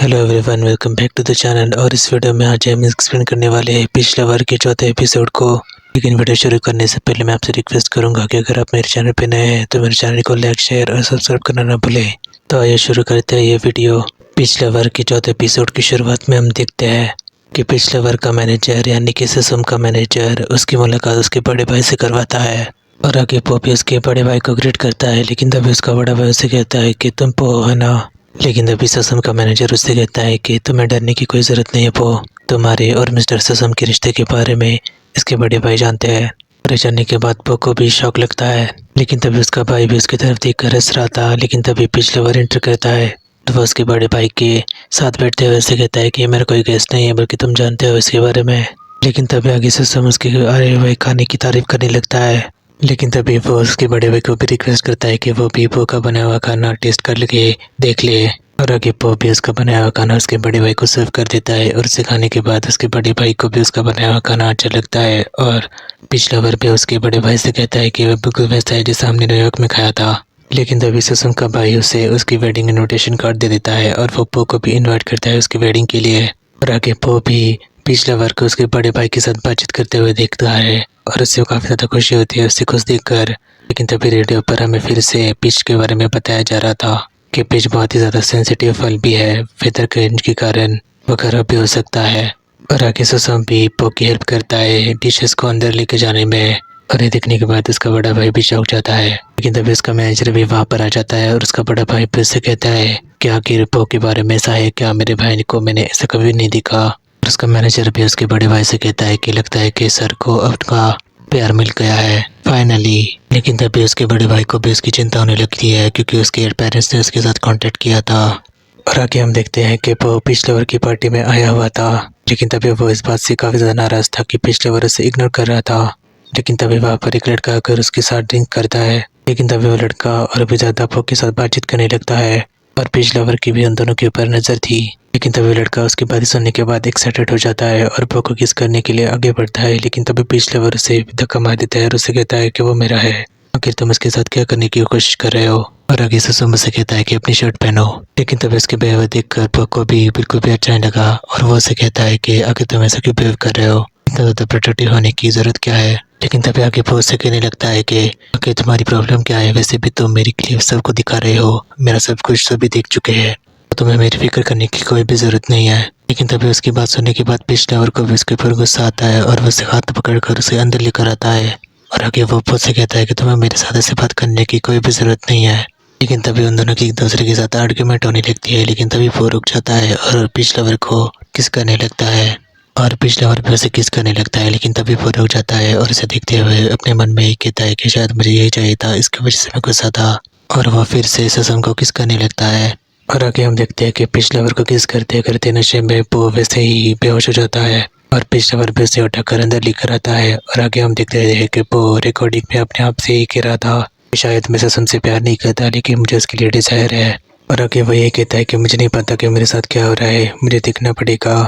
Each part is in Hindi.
Hello everyone, welcome back to the channel. और इस वीडियो में आज हम एक्सप्लेन करने वाले हैं पिछले वार के चौथे एपिसोड को। लेकिन वीडियो शुरू करने से पहले मैं आपसे रिक्वेस्ट करूंगा कि अगर आप मेरे चैनल पे नए हैं तो मेरे चैनल को लाइक, शेयर और सब्सक्राइब करना ना भूलें। तो आइए शुरू करते हैं ये वीडियो। पिछले वार के चौथे एपिसोड की शुरुआत में हम देखते हैं कि पिछले वार का मैनेजर यानी कि सिसम का मैनेजर उसकी मुलाकात उसके बड़े भाई से करवाता है। और आगे पोपी उसके बड़े भाई को ग्रीट करता है, लेकिन तभी उसका बड़ा भाई उसे कहता है कि तुम पो है ना। लेकिन तभी ससम का मैनेजर उससे कहता है कि तुम्हें डरने की कोई ज़रूरत नहीं है पो, तुम्हारे और मिस्टर ससम के रिश्ते के बारे में इसके बड़े भाई जानते हैं। और जानने के बाद पो को भी शौक लगता है, लेकिन तभी उसका भाई भी उसकी तरफ देख कर हंस रहा था। लेकिन तभी पिछले बार एंटर करता है तो वह उसके बड़े भाई के साथ बैठते हुए उससे कहता है कि मेरा कोई गेस्ट नहीं है, बल्कि तुम जानते हो इसके बारे में। लेकिन तभी आगे ससम उसके आए हुए खाने की तारीफ करने लगता है। लेकिन तभी वो उसके बड़े भाई को भी रिक्वेस्ट करता है कि वो भी पो का बनाया हुआ खाना टेस्ट कर ले, देख ले। और आगे पो भी उसका बनाया हुआ खाना उसके बड़े भाई को सर्व कर देता है। और उसे खाने के बाद उसके बड़े भाई को भी उसका बनाया हुआ खाना अच्छा लगता है। और पिछला बार भी उसके बड़े भाई से कहता है कि वह बिल्कुल वैसा है जैसा हमने न्यूयॉर्क में खाया था। लेकिन तभी ससम का भाई उसे उसकी वेडिंग इन्विटेशन कार्ड दे देता है और वो पो को भी इन्वाइट करता है उसकी वेडिंग के लिए। और आगे पो भी पिछले बार को उसके बड़े भाई के साथ बातचीत करते हुए देखता है और उससे काफ़ी ज़्यादा खुशी होती है उससे खुश देखकर। लेकिन तभी रेडियो पर हमें फिर से पिच के बारे में बताया जा रहा था कि पिच बहुत ही ज़्यादा सेंसिटिव फल भी है, वेदर चेंज के कारण वो खराब भी हो सकता है। और आगे ससम भी पो की हेल्प करता है डिशेस को अंदर लेके जाने में। और ये देखने के बाद उसका बड़ा भाई भी चौंक जाता है। लेकिन तभी उसका मैनेजर भी वहाँ पर आ जाता है और उसका बड़ा भाई फिर से कहता है कि आखिर पो के बारे में ऐसा है क्या, मेरे भाई को मैंने ऐसा कभी नहीं देखा। उसका मैनेजर भी उसके बड़े भाई से कहता है कि लगता है कि सर को अपना प्यार मिल गया है फाइनली। लेकिन तभी उसके बड़े भाई को भी उसकी चिंता होने लगती है क्योंकि उसके पेरेंट्स ने उसके साथ कांटेक्ट किया था। और आगे हम देखते हैं कि वो पिछले वर्ष की पार्टी में आया हुआ था, लेकिन तभी वो इस बात से काफ़ी ज़्यादा नाराज़ था कि पिछले वर्ष से इग्नोर कर रहा था। लेकिन तभी वहाँ पर एक लड़का आकर उसके साथ ड्रिंक करता है। लेकिन तभी वो लड़का और भी ज़्यादा पो के साथ बातचीत करने लगता है और पिछले वर्ष की भी उन दोनों के ऊपर नज़र थी। लेकिन तभी लड़का उसकी बातें सुनने के बाद एक्साइटेड हो जाता है और पो को किस करने के लिए आगे बढ़ता है। लेकिन तभी पिछले वर्ष से धक्का मार देता है और उसे कहता है कि वो मेरा है, आखिर तुम उसके साथ क्या करने की कोशिश कर रहे हो। और आगे ससुम उसे कहता है कि अपनी शर्ट पहनो। लेकिन तभी उसके बेहद देखकर पो को भी बिल्कुल भी अच्छा नहीं लगा और वो उसे कहता है कि आखिर तुम ऐसा क्यों बिहेव कर रहे हो, इतना ज़्यादा प्रोटेक्टिव होने की ज़रूरत क्या है। लेकिन तभी आगे पो से कहने लगता है कि आखिर तुम्हारी प्रॉब्लम क्या है, वैसे भी तुम मेरी क्लिप सबको दिखा रहे हो, मेरा सब कुछ सभी देख चुके हैं, तुम्हें मेरी फिक्र करने की कोई भी ज़रूरत नहीं है। लेकिन तभी उसकी बात सुनने के बाद पिछले ओवर को भी उसके ऊपर गुस्सा आता है और वो उसे हाथ पकड़कर उसे अंदर लेकर आता है। और आगे वो पो से कहता है कि तुम्हें मेरे साथ ऐसे बात करने की कोई भी ज़रूरत नहीं है। लेकिन तभी उन दोनों की एक दूसरे के साथ आर्ग्यूमेंट होने लगती है। लेकिन तभी वो रुक जाता है और पिछले ओवर को किस करने लगता है और पिछले ओवर भी उसे किस करने लगता है। लेकिन तभी वो रुक जाता है और इसे देखते हुए अपने मन में ही कहता है कि शायद मुझे यही चाहिए था, इसकी वजह से मैं गुस्सा था। और वह फिर से ससम को किस करने लगता है। और आगे हम देखते हैं कि पिछले ओवर को किस करते करते नशे में पो वैसे ही बेहोश हो जाता है और पिछले ओवर भी उसे उठाकर अंदर लेकर आता है। और आगे हम देखते हैं कि पो रिकॉर्डिंग में अपने आप से ही कह रहा था कि शायद मैं ससम से प्यार नहीं करता, लेकिन मुझे उसके लिए डिजायर है। और आगे वो ये कहता है कि मुझे नहीं पता कि मेरे साथ क्या हो रहा है, मुझे देखना पड़ेगा।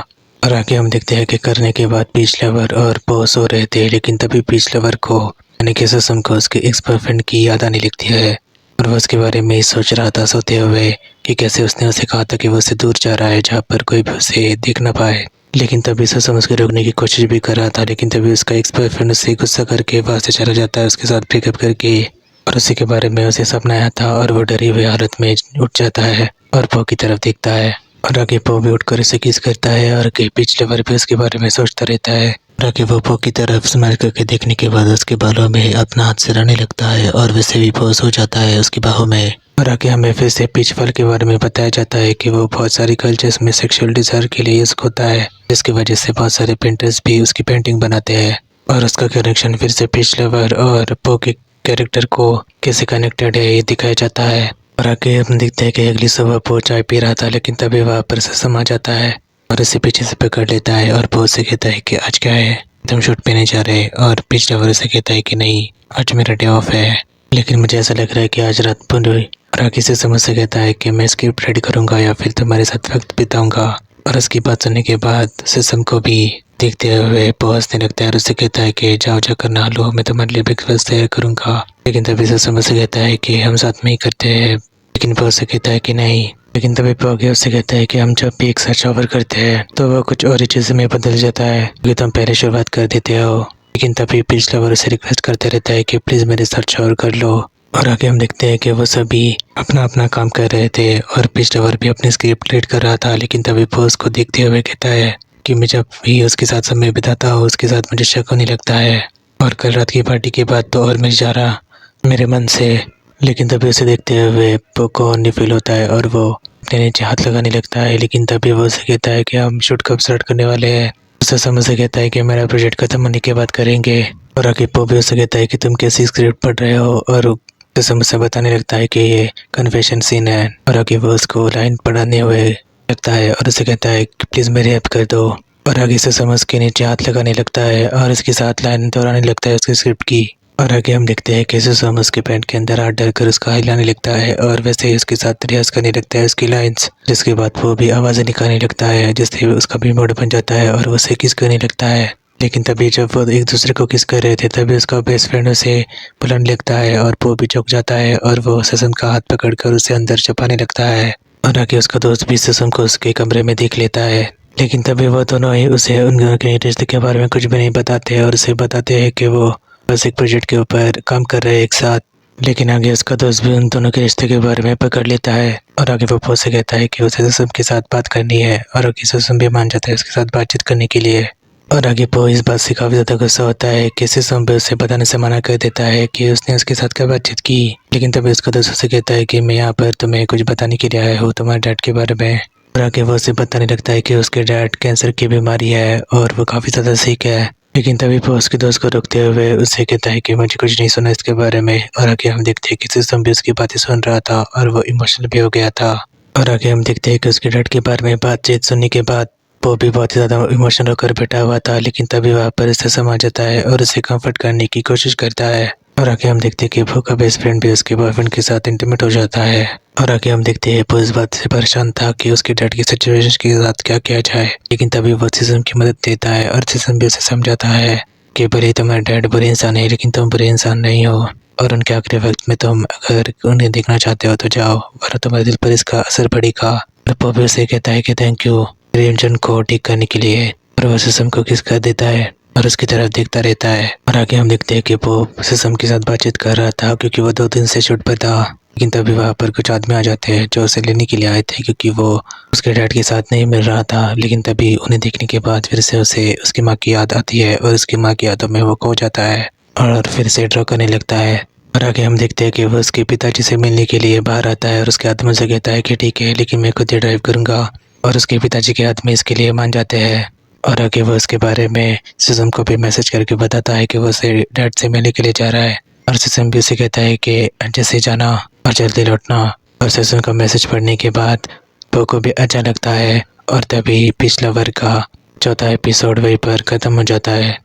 और आगे हम देखते हैं कि करने के बाद पिछले ओवर और पो सो रहे थे। लेकिन तभी पिछले ओवर को यानी कि ससम को उसके एक्स बॉयफ्रेंड की याद आने लगती है और वह उसके बारे में ही सोच रहा था सोते हुए कि कैसे उसने उसे कहा था कि वो उससे दूर जा रहा है जहाँ पर कोई भी उसे देख ना पाए। लेकिन तभी ससम उसके रोकने की कोशिश भी कर रहा था। लेकिन तभी उसका एक्स बॉयफ्रेंड उससे गुस्सा करके वहाँ से चला जाता है उसके साथ ब्रेकअप करके। और उसी के बारे में उसे सपना आया था और वो डरी हुई हालत में उठ जाता है और पो की तरफ देखता है। और आगे पो भी उठकर उसे किस करता है और आगे पिछले बार भी उसके बारे में सोचता रहता है। और आगे वो पो की तरफ स्माइल करके देखने के बाद उसके बालों में अपना हाथ से रहने लगता है और वैसे भी पो सो जाता है उसकी बाहों में। और आगे हमें फिर से पिच फल के बारे में बताया जाता है कि वो बहुत सारी कल्चर्स में सेक्सुअल डिजायर के लिए यूज होता है, जिसकी वजह से बहुत सारे पेंटर्स भी उसकी पेंटिंग बनाते हैं। और उसका कनेक्शन फिर से पिछले बार और पो के कैरेक्टर को कैसे कनेक्टेड है ये दिखाया जाता है। और आगे हम देखते हैं कि अगली सुबह पो चाय पी रहा था, लेकिन तभी वहाँ पर ससम आ जाता है और उसे पीछे से पकड़ लेता है और पो से कहता है कि आज क्या है, तुम शूट पे नहीं जा रहे। और पिछले बार से कहता है कि नहीं, आज मेरा डे ऑफ है, लेकिन मुझे ऐसा लग रहा है कि आज रात बंद हुई। और आगे से समझ से कहता है कि मैं स्क्रिप्ट रेडी करूँगा या फिर तुम्हारे साथ वक्त बिताऊँगा। और उसकी बात सुनने के बाद ससम को भी देखते हुए पो हंसने लगता है और उससे कहता है कि जाओ जाकर नहा लो, मैं तुम्हारे लिए ब्रेकफास्ट तैयार करूँगा। लेकिन तभी ससम से कहता है कि हम साथ में ही करते हैं। लेकिन वो उससे कहता है कि नहीं, लेकिन तभी पो आगे उससे कहता है कि हम जब भी एक साथ शॉवर करते हैं तो वो कुछ और ही चीज़ों में बदल जाता है क्योंकि तुम पहले शुरुआत कर देते हो। लेकिन तभी पिछला बार उसे रिक्वेस्ट करते रहता है कि प्लीज़ मेरे साथ शॉवर कर लो। और आगे हम देखते हैं कि वो सभी अपना अपना काम कर रहे थे और पिछला बार भी अपनी स्क्रिप्ट रीड कर रहा था। लेकिन तभी पो उसको देखते हुए कहता है कि मैं जब भी उसके साथ समय बिताता हूँ उसके साथ मुझे शक होने लगता है और कल रात की पार्टी के बाद तो और मिल जा रहा मेरे मन से। लेकिन तभी उसे देखते हुए पो को नहीं फील होता है और वो अपने नीचे हाथ लगाने लगता है। लेकिन तभी वो उसे कहता है कि हम शूट कब स्टार्ट करने वाले हैं। उसे समझ से कहता है कि मेरा प्रोजेक्ट खत्म होने के बाद करेंगे। और आगे पो भी उसे कहता है कि तुम कैसी स्क्रिप्ट पढ़ रहे हो और कसम से बताने लगता है कि ये कन्फेशन सीन है। और आगे वो उसको लाइन पढ़ाने हुए लगता है और उसे कहता है कि प्लीज़ मेरी हेल्प कर दो। और आगे से समझ के नीचे हाथ लगाने लगता है और इसके साथ लाइन दोहराने लगता है उसकी स्क्रिप्ट की। और आगे हम देखते हैं कि सुसम उसके पैंट के अंदर हाथ डालकर उसका हिलाने लगता है और वैसे ही उसके साथ रियाज करने लगता है उसकी लाइंस। जिसके बाद वो भी आवाज़ें निकालने लगता है जिससे उसका भी मूड बन जाता है और उसे किस करने लगता है। लेकिन तभी जब वो एक दूसरे को किस कर रहे थे तभी उसका बेस्ट फ्रेंड उसे बुलाने लगता है और वो भी चौंक जाता है और वो ससम का हाथ पकड़कर उसे अंदर छुपाने लगता है। और आगे उसका दोस्त भी ससम को उसके कमरे में देख लेता है। लेकिन तभी वो दोनों ही उसे उन दोनों के रिश्ते के बारे में कुछ भी नहीं बताते और उसे बताते हैं कि वो बस एक प्रोजेक्ट के ऊपर काम कर रहे हैं एक साथ। लेकिन आगे उसका दोस्त भी उन दोनों के रिश्ते के बारे में पकड़ लेता है और आगे वो से कहता है कि उसे ससम के साथ बात करनी है और आगे ससम भी मान जाता है उसके साथ बातचीत करने के लिए। और आगे पो इस बात से काफ़ी ज़्यादा गुस्सा होता है कि ससम भी उसे बताने से मना कर देता है कि उसने उसके साथ क्या बातचीत की। लेकिन तभी उसका दोस्त उसे कहता है कि मैं यहाँ पर तुम्हें कुछ बताने के लिए आया हूँ तुम्हारे डैड के बारे में। और आगे वो उसे बताने लगता है कि उसके डैड कैंसर की बीमारी है और वो काफ़ी ज़्यादा सिक है। लेकिन तभी वो उसके दोस्त को रोकते हुए उससे कहता है कि मुझे कुछ नहीं सुना इसके बारे में। और आगे हम देखते हैं कि ससम भी उसकी बातें सुन रहा था और वो इमोशनल भी हो गया था। और आगे हम देखते हैं कि उसके डैड के बारे में बातचीत सुनने के बाद वो भी बहुत ही ज़्यादा इमोशनल होकर बैठा हुआ था। लेकिन तभी वहाँ पर ससम आ जाता है और उसे कंफर्ट करने की कोशिश करता है। और आगे हम देखते हैं कि वो का बेस्ट फ्रेंड भी उसके बॉयफ्रेंड के साथ इंटीमेट हो जाता है। और आगे हम देखते हैं वो इस बात से परेशान था कि उसके डैड की सिचुएशन के साथ क्या किया जाए। लेकिन तभी वो ससम की मदद लेता है और ससम भी उसे समझाता है कि भले ही तुम्हारे डैड बुरे इंसान है लेकिन तुम बुरे इंसान नहीं हो और उनके आखिरी वक्त में तुम अगर उन्हें देखना चाहते हो तो जाओ वरना तुम्हारे दिल पर इसका असर पड़ेगा। और वो भी उसे कहता है कि थैंक यू मेरे इंजन को ठीक करने के लिए। और वो ससम को किस कर देता है और उसकी तरफ देखता रहता है। और आगे हम देखते हैं कि वो ससम के साथ बातचीत कर रहा था क्योंकि वो 2 दिन से शूट पर था। लेकिन तभी वहाँ पर कुछ आदमी आ जाते हैं जो उसे लेने के लिए आए थे क्योंकि वो उसके डैड के साथ नहीं मिल रहा था। लेकिन तभी उन्हें देखने के बाद फिर से उसे उसकी माँ की याद आती है और उसकी माँ की यादों में वो खो जाता है और फिर से ड्रॉ करने लगता है। और आगे हम देखते हैं कि वो उसके पिताजी से मिलने के लिए बाहर आता है और उसके आदमी से कहता है कि ठीक है लेकिन मैं खुद ही ड्राइव करूँगा। और उसके पिताजी के आदमी इसके लिए मान जाते हैं। और आगे वो उसके बारे में ससम को भी मैसेज करके बताता है कि वो उसे डैड से मिलने के लिए जा रहा है। और ससम भी उसे कहता है कि जैसे जाना और जल्दी लौटना। और ससम का मैसेज पढ़ने के बाद वो को भी अच्छा लगता है और तभी पिछला वर्ग का 4था एपिसोड वहीं पर ख़त्म हो जाता है।